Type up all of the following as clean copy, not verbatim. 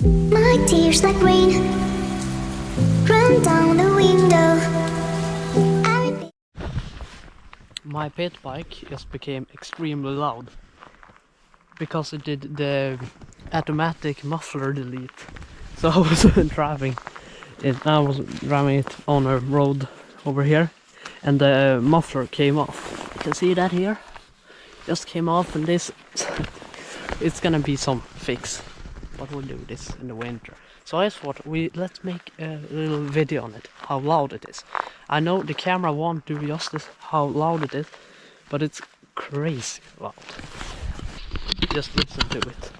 My tears like rain run down the window. My pit bike just became extremely loud because it did the automatic muffler delete. So I was driving it. I was driving it on a road over here, and the muffler came off. You can see that here. Just came off, and this it's gonna be some fix. But we'll do this in the winter. So I thought let's make a little video on it, how loud it is. I know the camera won't do justice how loud it is, but it's crazy loud. Just listen to it.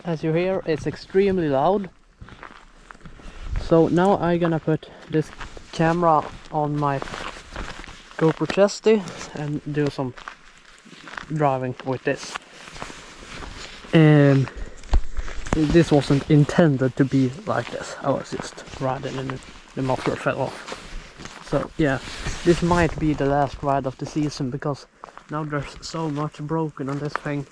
As you hear, it's extremely loud. So now I'm gonna put this camera on my GoPro chesty and do some driving with this. This wasn't intended to be like this. I was just riding and the muffler fell off. So yeah, this might be the last ride of the season because now there's so much broken on this thing.